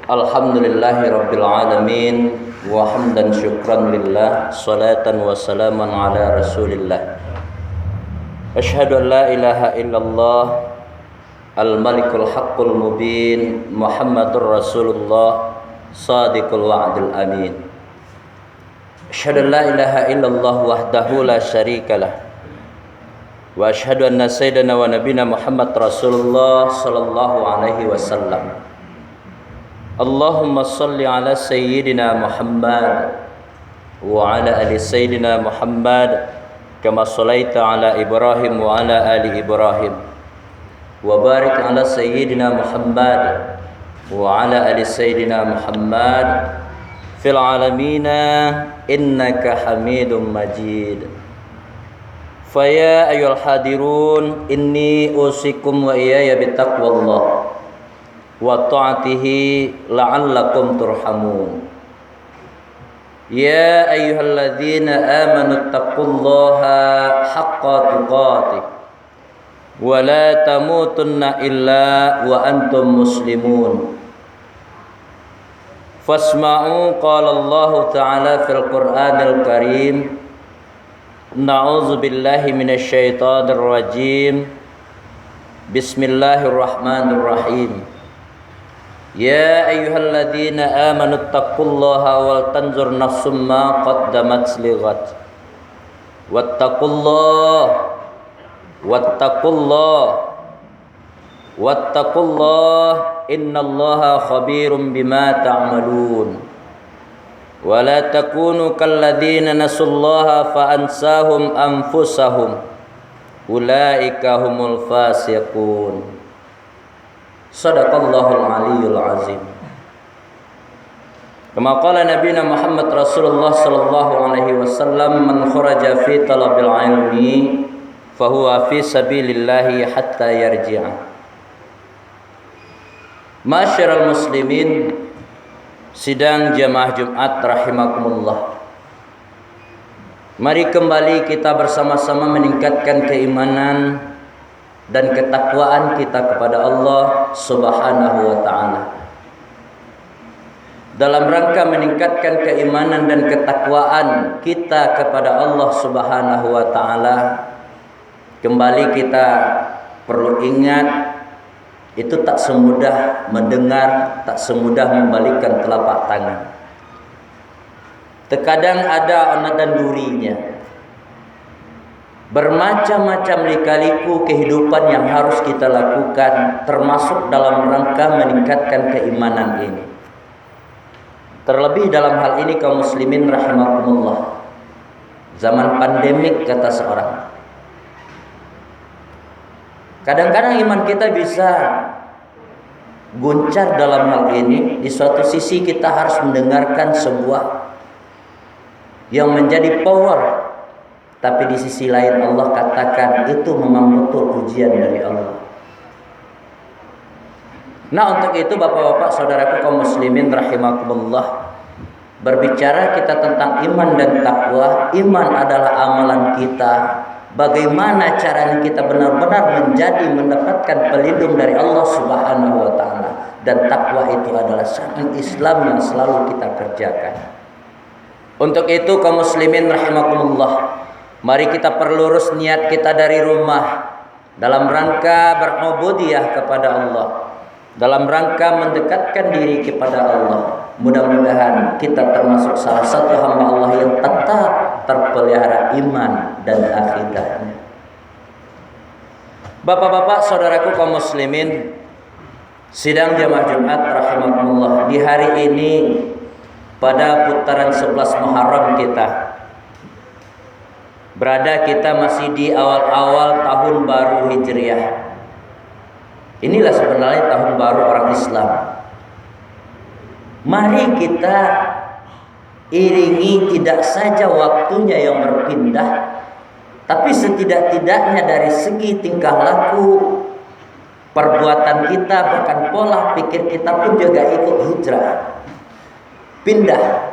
Alhamdulillahi Rabbil Alamin. Wa hamdan syukran lillah. Salatan wa salaman ala rasulillah. Ashhadu an la ilaha illallah Al-Malikul Haqqul Mubin Muhammadur Rasulullah Sadiqul Wa'dil Amin. Ashhadu an la ilaha illallah wahdahu la syarikalah. Wa ashhadu anna sayyidana wa nabina Muhammad Rasulullah sallallahu alaihi wasallam. Allahumma salli ala sayyidina Muhammad wa ala ali sayyidina Muhammad kama sallaita ala Ibrahim wa ala ali Ibrahim wa barik ala sayyidina Muhammad wa ala ali sayyidina Muhammad fil alamina innaka Hamidum Majid. Faya ayyuhal hadirun inni usikum wa iyaya bitaqwallah wa ta'atihi la'allakum turhamun. Ya ayyuhalladzina amanu taqullaha haqqa tuqatih wa la tamutunna illa wa antum muslimun. Fasma'u qala Allah ta'ala fil Qur'anil Karim. Na'udzu billahi minasy syaithanir rajim. Bismillahirrahmanirrahim. Ya ayyuhalladzina amanu taqullaha wal tanzur nafsum ma qaddamat lighat. Wattaqullah innallaha khabirum bima ta'malun. Wa la takunu kalladzina nasullaha fa ansahum anfusahum ulaika humul fasiqun. Sadaqallahul aliyyul azim. Kama qala nabiyina Muhammad Rasulullah sallallahu alaihi wasallam, man kharaja fi talabil ilmi fahuwa fi sabilillahi hatta yarji'a. Masyiral muslimin, sidang jamaah Jumat rahimakumullah. Mari kembali kita bersama-sama meningkatkan keimanan dan ketakwaan kita kepada Allah Subhanahu wa ta'ala. Dalam rangka meningkatkan keimanan dan ketakwaan kita kepada Allah Subhanahu wa ta'ala, kembali kita perlu ingat, itu tak semudah mendengar, tak semudah membalikkan telapak tangan. Terkadang ada ana dan durinya. Bermacam-macam lika-liku kehidupan yang harus kita lakukan, termasuk dalam rangka meningkatkan keimanan ini. Terlebih dalam hal ini kaum muslimin rahimakumullah, zaman pandemik kata seorang. Kadang-kadang iman kita bisa guncar dalam hal ini. Di suatu sisi kita harus mendengarkan sebuah yang menjadi power, tapi di sisi lain Allah katakan itu memang betul ujian dari Allah. Nah, untuk itu bapak-bapak saudaraku kaum muslimin rahimakumullah, berbicara kita tentang iman dan takwa. Iman adalah amalan kita. Bagaimana caranya kita benar-benar mendapatkan pelindung dari Allah Subhanahu wa ta'ala. Dan takwa itu adalah syariat Islam yang selalu kita kerjakan. Untuk itu kaum muslimin rahimakumullah, mari kita perlurus niat kita dari rumah dalam rangka berubudiyah kepada Allah, dalam rangka mendekatkan diri kepada Allah. Mudah-mudahan kita termasuk salah satu hamba Allah yang tetap terpelihara iman dan akidahnya. Bapak-bapak saudaraku kaum muslimin, sidang jamaah Jumat rahimakumullah, di hari ini pada putaran 11 Muharram kita masih di awal-awal tahun baru Hijriah. Inilah sebenarnya tahun baru orang Islam. Mari kita iringi tidak saja waktunya yang berpindah, tapi setidak-tidaknya dari segi tingkah laku, perbuatan kita, bahkan pola pikir kita pun juga ikut hijrah, pindah.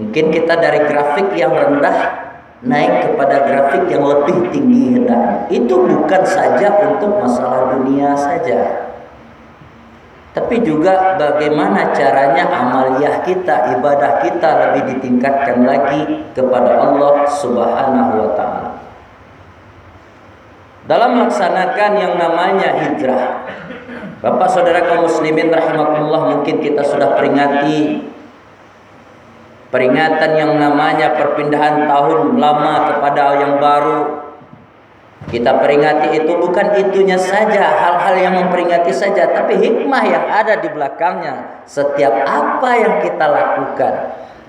Mungkin kita dari grafik yang rendah naik kepada grafik yang lebih tinggi hendaknya. Itu bukan saja untuk masalah dunia saja. tapi juga bagaimana caranya amaliyah kita, ibadah kita lebih ditingkatkan lagi kepada Allah Subhanahu wa taala. Dalam melaksanakan yang namanya hijrah, Bapak saudara kaum muslimin rahimakumullah, mungkin kita sudah peringatan yang namanya perpindahan tahun lama kepada yang baru. Kita peringati itu bukan itunya saja, hal-hal yang memperingati saja, tapi hikmah yang ada di belakangnya. Setiap apa yang kita lakukan,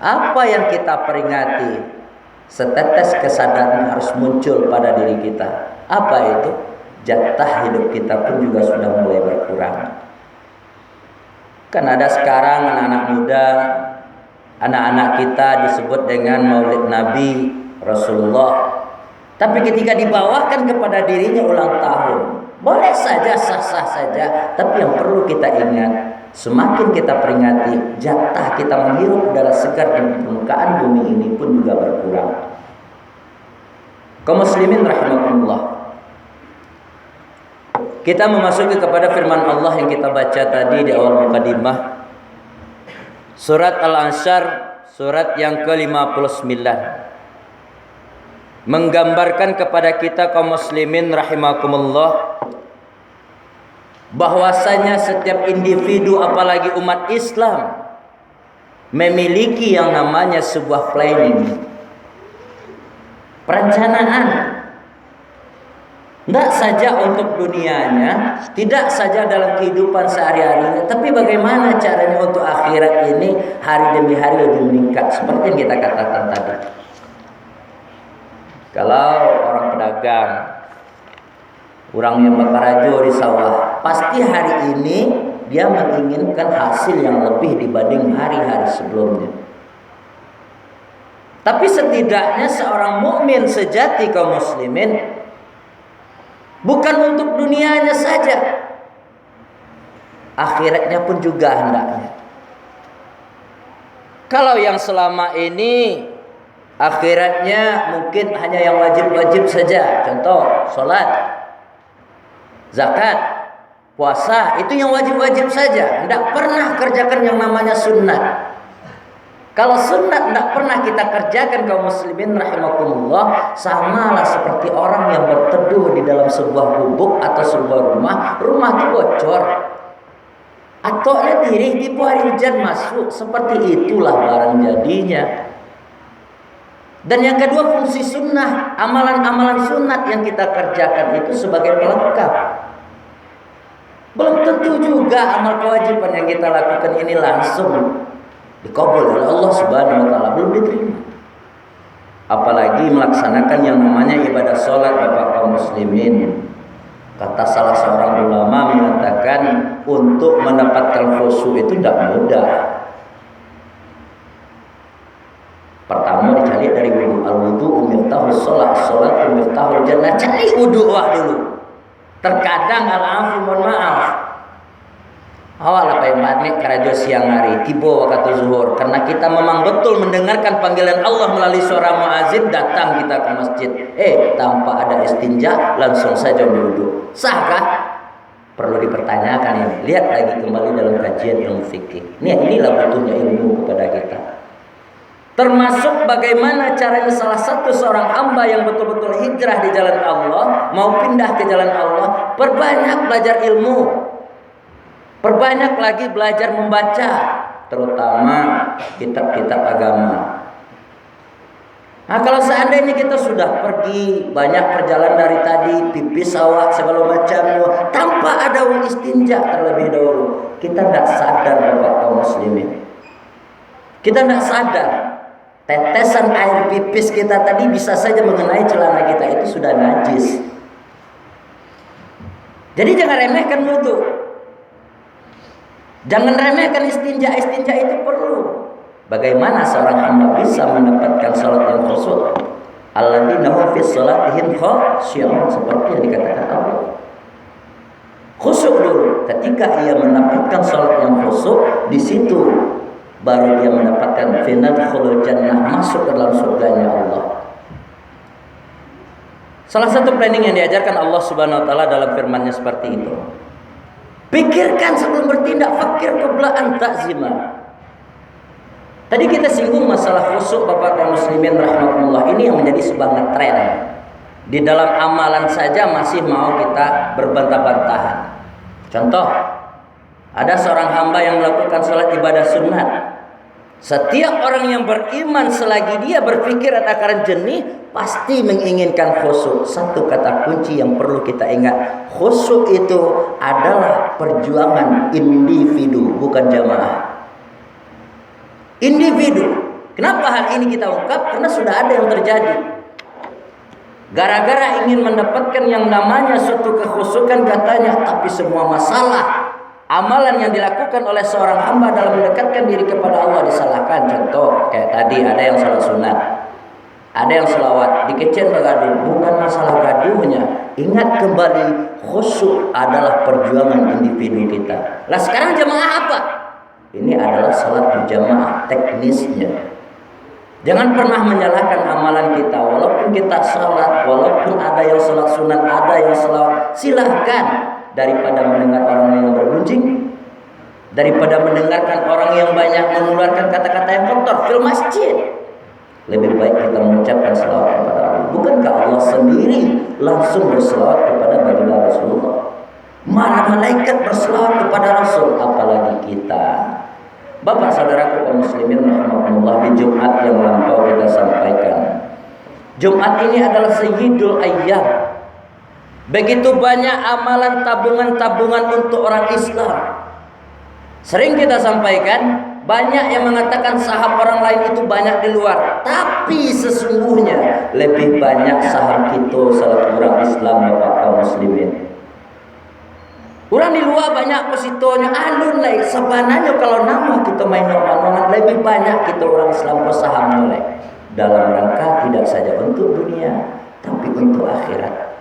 apa yang kita peringati, setetes kesadaran harus muncul pada diri kita. Apa itu? Jatah hidup kita pun juga sudah mulai berkurang. Kan ada sekarang anak-anak muda, anak-anak kita disebut dengan Maulid Nabi Rasulullah. Tapi ketika dibawakan kepada dirinya ulang tahun, boleh saja, sah-sah saja. Tapi yang perlu kita ingat, semakin kita peringati, jatah kita menghirup udara segar di permukaan bumi ini pun juga berkurang. Kaum muslimin rahimakumullah, kita memasuki kepada firman Allah yang kita baca tadi di awal mukadimah, surat Al-Ansyar, surat yang ke-59, menggambarkan kepada kita kaum muslimin rahimakumullah bahwasanya setiap individu apalagi umat Islam memiliki yang namanya sebuah planning, perencanaan. Tidak saja untuk dunianya, tidak saja dalam kehidupan sehari-harinya, tapi bagaimana caranya untuk akhirat ini hari demi hari lebih meningkat. Seperti yang kita katakan tadi. Kalau orang pedagang, orang yang bekerja di sawah, pasti hari ini dia menginginkan hasil yang lebih dibanding hari-hari sebelumnya. Tapi setidaknya seorang mukmin sejati kaum muslimin bukan untuk dunianya saja, akhiratnya pun juga hendaknya. Kalau yang selama ini akhiratnya mungkin hanya yang wajib-wajib saja, contoh sholat, zakat, puasa, itu yang wajib-wajib saja, tidak pernah kerjakan yang namanya sunnah. Kalau sunnah tidak pernah kita kerjakan kaum muslimin rahimakumullah, samalah seperti orang yang berteduh di dalam sebuah gubuk atau sebuah rumah itu bocor atau tirih di hari hujan masuk, seperti itulah barang jadinya. Dan yang kedua, fungsi sunnah, amalan-amalan sunat yang kita kerjakan itu sebagai pelengkap. Belum tentu juga amal kewajiban yang kita lakukan ini langsung dikabul oleh Allah Subhanahu wa taala, belum diterima. Apalagi melaksanakan yang namanya ibadah sholat, Bapak kaum muslimin. Kata salah seorang ulama mengatakan untuk mendapatkan khusyuk itu tidak mudah. Pertama dicari dari wudu. Al-wudu miftahus sholat, sholat miftahul jannah. Cari wudu dulu. Terkadang al-afu, mohon maaf, awal apa yang matnik karajo siang hari tiba waktu zuhur, karena kita memang betul mendengarkan panggilan Allah melalui suara muazin, datang kita ke masjid, tanpa ada istinja langsung saja berwudu. Sahkah? Perlu dipertanyakan ini. Lihat lagi kembali dalam kajian ilmu fikih. Inilah butuhnya ilmu kepada kita. Termasuk bagaimana caranya salah satu seorang hamba yang betul-betul hijrah di jalan Allah, mau pindah ke jalan Allah, perbanyak belajar ilmu. Perbanyak lagi belajar membaca, terutama kitab-kitab agama. Nah, kalau seandainya kita sudah pergi banyak perjalanan dari tadi, pipis, sawah, segala macam, tanpa ada istinja terlebih dahulu, kita tidak sadar, Bapak kaum muslimin. Kita tidak sadar, tetesan air pipis kita tadi bisa saja mengenai celana kita, itu sudah najis. Jadi jangan remehkan wudu. Jangan remehkan istinja. Istinja itu perlu. Bagaimana seorang hamba bisa mendapatkan salat yang khusyuk? Alladzina hum fi shalatihim khashi'un, seperti yang dikatakan Allah. Khusyuk dulu. Ketika ia mendapatkan salat yang khusyuk, di situ baru dia mendapatkan finadkhulul jannah, masuk ke dalam surganya Allah. Salah satu planning yang diajarkan Allah Subhanahu wa taala dalam firman-Nya seperti itu. Pikirkan sebelum bertindak. Fakir qabla an ta'zima. Tadi kita singgung masalah khusyuk Bapak kaum muslimin rahimakumullah. Ini yang menjadi sebuah ngetren. Di dalam amalan saja masih mau kita berbantah-bantahan. Contoh, ada seorang hamba yang melakukan sholat ibadah sunat. Setiap orang yang beriman selagi dia berpikir akan jernih, pasti menginginkan khusyuk. Satu kata kunci yang perlu kita ingat, khusyuk itu adalah perjuangan individu, bukan jamaah. Individu. Kenapa hal ini kita ungkap? Karena sudah ada yang terjadi. Gara-gara ingin mendapatkan yang namanya suatu kekhusyukan katanya, tapi semua masalah amalan yang dilakukan oleh seorang hamba dalam mendekatkan diri kepada Allah disalahkan. Contoh, kayak tadi ada yang salat sunat, ada yang selawat, dikecil gaduh. Bukan masalah gaduhnya. Ingat kembali, khusyuk adalah perjuangan individu kita. Lah sekarang jamaah apa? Ini adalah salat berjamaah teknisnya. Jangan pernah menyalahkan amalan kita. Walaupun kita salat, walaupun ada yang salat sunat, ada yang selawat, silahkan. Daripada mendengar orang yang bergunjing, daripada mendengarkan orang yang banyak mengeluarkan kata-kata yang kotor fil masjid, lebih baik kita mengucapkan selawat kepada Allah. Bukankah Allah sendiri langsung berselawat kepada baginda Rasulullah? Malah malaikat berselawat kepada Rasul, apalagi kita. Bapak saudaraku kaum muslimin rahimakumullah, di Jumat yang lampau kita sampaikan, Jumat ini adalah sayyidul ayyam. Begitu banyak amalan tabungan-tabungan untuk orang Islam. Sering kita sampaikan, banyak yang mengatakan saham orang lain itu banyak di luar, tapi sesungguhnya lebih banyak saham kita selaku orang Islam, Bapak kaum muslimin. Orang di luar banyak positonya alun lah. Sebenarnya kalau nama kita main normal, lebih banyak kita orang Islam bersaham mulai dalam rangka tidak saja untuk dunia, tapi untuk akhirat.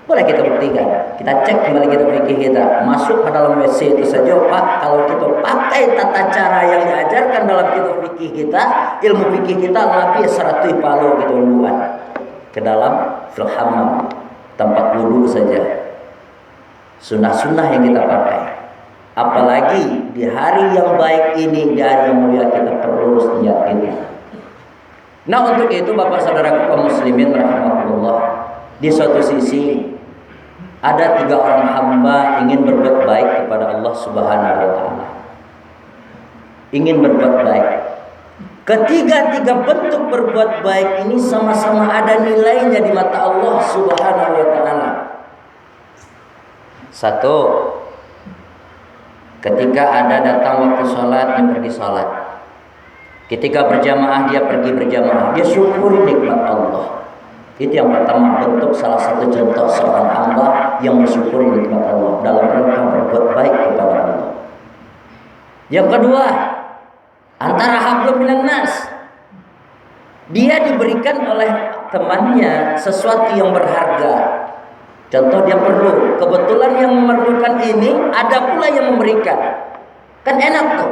Boleh kita buktikan. Kita cek kembali kita fikih kita. Masuk ke dalam WC itu saja, Pak. Kalau kita pakai tata cara yang diajarkan dalam kitab fikih kita, ilmu fikih kita, Nabi 100 palu gitu duluan ke dalam fil hammam, tempat wudu saja. Sunnah-sunnah yang kita pakai. Apalagi di hari yang baik ini, di hari yang mulia, kita perlu niat kita. Nah, untuk itu Bapak saudaraku kaum muslimin rahimakumullah, di suatu sisi ada 3 orang hamba ingin berbuat baik kepada Allah Subhanahu wa taala. Ingin berbuat baik. Ketiga-tiga bentuk berbuat baik ini sama-sama ada nilainya di mata Allah Subhanahu wa taala. Satu, ketika ada datang waktu sholat, dia pergi sholat. Ketika berjamaah, dia pergi berjamaah. Dia syukuri nikmat Allah. Itu yang pertama, bentuk salah satu contoh seorang hamba yang mensyukuri nikmat Allah dalam rangka berbuat baik kepada Allah. Yang kedua, antara hablum minan nas, dia diberikan oleh temannya sesuatu yang berharga. Contoh, dia perlu, kebetulan yang memerlukan ini ada pula yang memberikan. Kan enak tuh.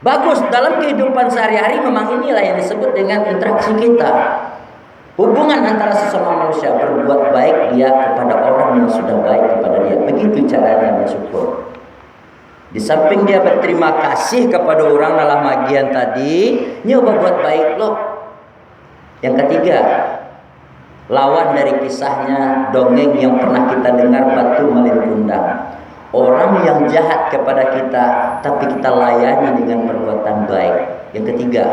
Bagus, dalam kehidupan sehari-hari memang inilah yang disebut dengan interaksi kita. Hubungan antara sesama manusia, berbuat baik dia kepada orang yang sudah baik kepada dia. Begitu caranya bersyukur. Di samping dia berterima kasih kepada orang dalam bagian tadi, nyoba buat baik loh. Yang ketiga, lawan dari kisahnya dongeng yang pernah kita dengar, batu malin kundang. Orang yang jahat kepada kita, tapi kita layani dengan perbuatan baik. Yang ketiga,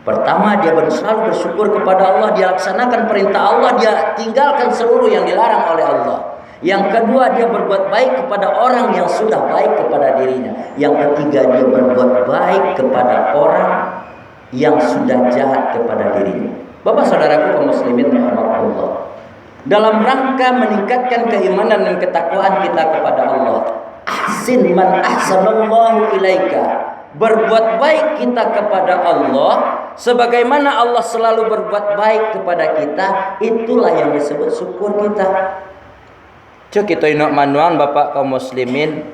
pertama dia selalu bersyukur kepada Allah, dia laksanakan perintah Allah, dia tinggalkan seluruh yang dilarang oleh Allah. Yang kedua, dia berbuat baik kepada orang yang sudah baik kepada dirinya. Yang ketiga, dia berbuat baik kepada orang yang sudah jahat kepada dirinya. Bapak saudaraku kaum muslimin rahimakumullah, dalam rangka meningkatkan keimanan dan ketakwaan kita kepada Allah, ahsin man ahsanallahu ilaika, berbuat baik kita kepada Allah sebagaimana Allah selalu berbuat baik kepada kita. Itulah yang disebut syukur kita. Cuk kita inok manuan Bapak kaum muslimin,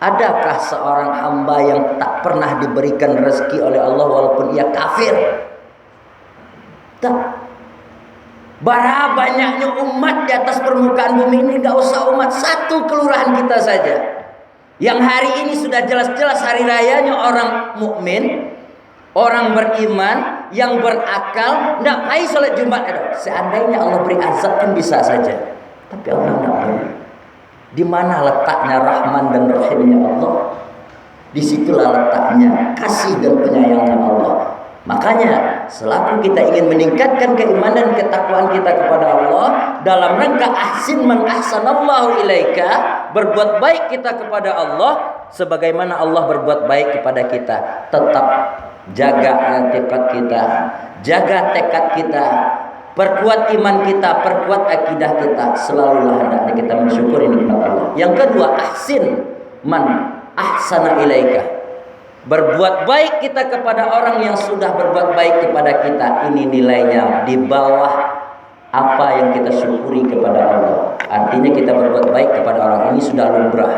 adakah seorang hamba yang tak pernah diberikan rezeki oleh Allah walaupun ia kafir? Tak. Bara banyaknya umat di atas permukaan bumi ini, gak usah umat satu satu kelurahan kita saja, yang hari ini sudah jelas-jelas hari rayanya orang mukmin, orang beriman, yang berakal, tidak payah sholat Jumat. Seandainya Allah beri azab kan bisa saja, tapi Allah tidak beri. Di mana letaknya Rahman dan Rahimnya Allah? Disitulah letaknya kasih dan penyayangnya Allah. Makanya selaku kita ingin meningkatkan keimanan ketakwaan kita kepada Allah dalam rangka ahsin man ahsanallahu ilaika, berbuat baik kita kepada Allah sebagaimana Allah berbuat baik kepada kita. Tetap jaga tekad kita, jaga tekad kita, perkuat iman kita, perkuat akidah kita. Selalulah hendaknya kita mensyukuri nikmat Allah. Yang kedua, ahsin man ahsana ilaika, berbuat baik kita kepada orang yang sudah berbuat baik kepada kita. Ini nilainya di bawah apa yang kita syukuri kepada Allah. Artinya kita berbuat baik kepada orang ini sudah lumrah.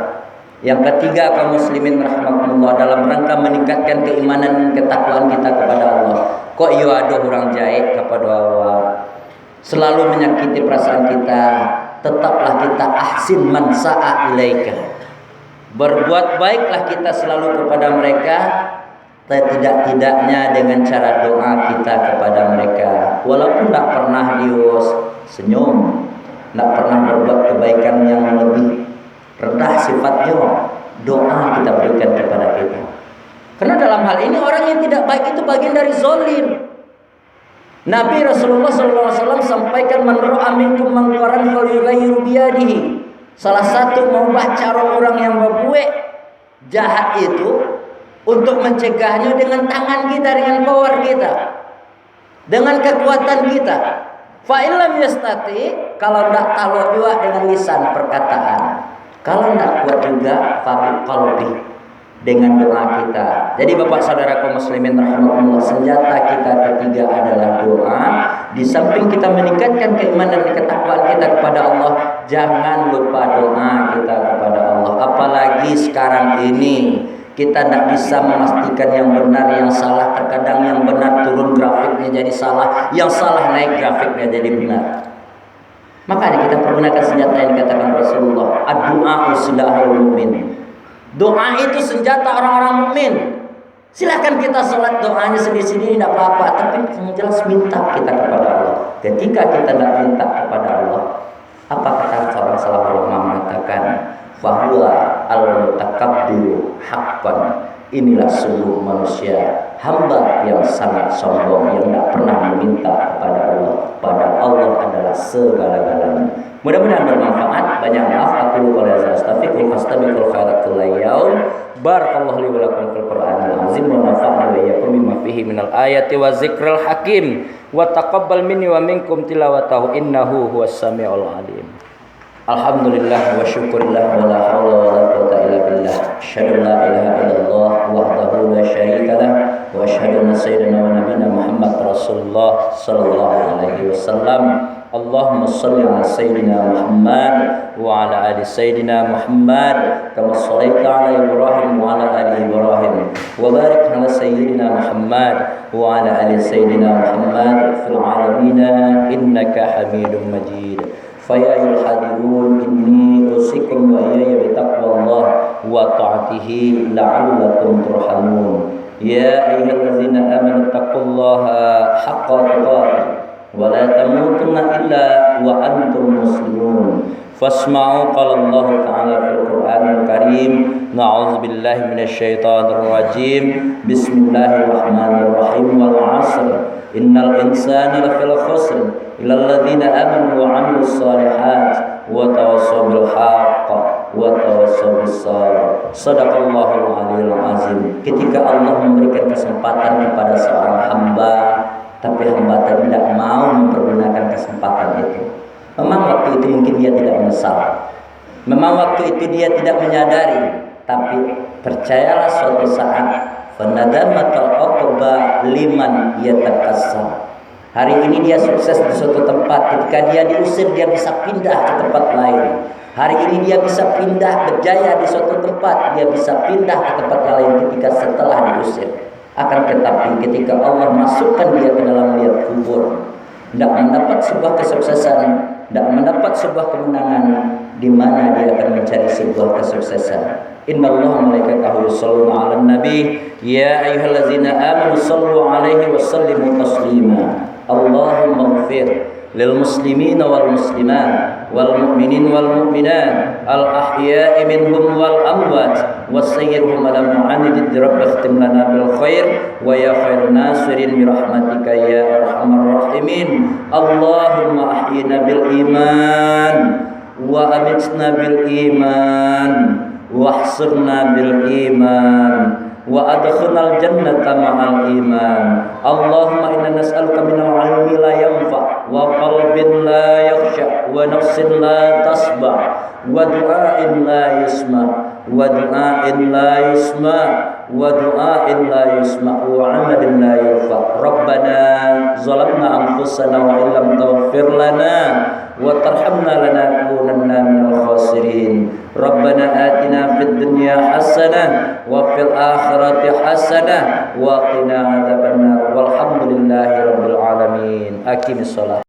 Yang ketiga, kaum muslimin rahimakumullah, dalam rangka meningkatkan keimanan dan ketakwaan kita kepada Allah. Kok iyo ada orang jaik kepada Allah, selalu menyakiti perasaan kita, tetaplah kita ahsin man sa'a ilaika, berbuat baiklah kita selalu kepada mereka, tidak-tidaknya dengan cara doa kita kepada mereka. Walaupun tidak pernah dius senyum, tidak pernah berbuat kebaikan yang lebih rendah sifatnya, doa kita berikan kepada kita. Karena dalam hal ini orang yang tidak baik itu bagian dari zolim. Nabi Rasulullah SAW sampaikan, man ra'a minkum munkaran falyughayyirhu biyadihi. Salah satu mengubah cara orang yang berbuat jahat itu untuk mencegahnya dengan tangan kita, dengan power kita, dengan kekuatan kita. Fa illam yastati, kalau tidak tahu juga dengan lisan perkataan. Kalau tidak kuat juga fa qalbi, dengan doa kita. Jadi Bapak Saudara kaum muslimin rahimakumullah, senjata kita ketiga adalah doa. Di samping kita meningkatkan keimanan dan ketakwaan kita kepada Allah, jangan lupa doa kita kepada Allah. Apalagi sekarang ini kita tidak bisa memastikan yang benar yang salah. Terkadang yang benar turun grafiknya jadi salah, yang salah naik grafiknya jadi benar. Makanya kita pergunakan senjata yang dikatakan Rasulullah, ad-du'a silahul mu'min. Doa itu senjata orang-orang mukmin. Silahkan kita sholat doanya sendiri-sendiri tidak apa-apa, tapi yang jelas minta kita kepada Allah. Ketika kita tidak minta kepada Allah, apa kata seorang salafus ulama mengatakan, fahuwa al-mutakabbiru haqqan. Inilah sungguh manusia, hamba yang sangat sombong, yang tidak pernah meminta kepada Allah. Pada Allah adalah segala-galanya. Mudah-mudahan bermanfaat. Banyak maaf, aku lupa dan astaghfirullah fastabiqul khairatul yaum. Barakallahu li wa lakum fil Qur'anil azim wa nafa'na wa iyyakum bima fihi minal ayati wa zikril hakim wa taqabbal minni wa minkum tilawatahu innahu huwas samiul alim. Alhamdulillah wa syukurillah wa la hawla wa la quwwata illa billah. Asyhadu la ilaha illallah wahdahu la syarika lah wa asyhadu anna sayyidina wa nabiyana Muhammad Rasulullah sallallahu alaihi wasallam. Allahumma shalli ala sayyidina Muhammad wa ala ali sayyidina Muhammad kama shallaita ala Ibrahim wa ala ali Ibrahim wa barik ala sayyidina Muhammad wa ala ali sayyidina Muhammad fil alamin innaka Hamidum Majid. Faya hadirun inni usikum wa iyaya bitaqwallah wa ta'atihi la'allakum turhamun. Ya ayyuhallazina amanu taqullaha haqqa tuqatih wa la tamutunna illa wa antum muslimun. Fasma'u qala Allah ta'ala fil Qur'anil Karim. Na'udzu billahi minasy syaithanir rajim. Bismillahirrahmanirrahim. Wal 'asr innal insana lafil khusr illa alladziina aamanu wa 'amilus shalihat wa tawassaw bil haqq wa tawassaw bis sabr. Shadaqallahul 'aliyyul 'azim. Ketika Allah memberikan kesempatan kepada seorang hamba, tapi hamba tidak mau mempergunakan kesempatan itu. Memang waktu itu mungkin dia tidak menyesal, memang waktu itu dia tidak menyadari, tapi percayalah suatu saat fanadamatul uqba liman yatakassar. Hari ini dia sukses di suatu tempat, ketika dia diusir dia bisa pindah ke tempat lain. Hari ini dia bisa pindah berjaya di suatu tempat, dia bisa pindah ke tempat yang lain ketika setelah diusir. Akan tetapi ketika Allah masukkan dia ke dalam liang kubur, tidak mendapat sebuah kesuksesan, tidak mendapat sebuah kemenangan, di mana dia akan mencari sebuah kesuksesan. Innallaha malaikatahu yusholluna 'alan nabi ya ayyuhallazina amanu shallu 'alaihi wa sallimu taslima. Allahumma ighfir lil muslimina wal muslimat wal mu'minin wal mu'minat al ahya'i minhum wal amwat wasayyirhum ala mu'anidid rabb ikhtim lana bil khair wa ya khair nasirin bi rahmatika ya arhamar rahimin. Allahumma ahyina bil iman wa amitna bil iman wahsurna bil iman wa adkhilnal jannata ma'al iman. Allahumma inna nas'aluka minal ilmi la yanfa wa qalbin la yakhsha wa nafsin la tasba wa du'ain la yusma wa du'ain la yusma wa du'ain la yusma wa 'amalin la yarfa. Rabbana zalamna anfusana wa illam taghfir lana wa tarhamna lanakunanna minal khasirin. Rabbana atina fid dunya hasanah wa fil akhirati hasanah wa qina adzabannar. Walhamdulillahi rabbil alamin. Aqimis shalah.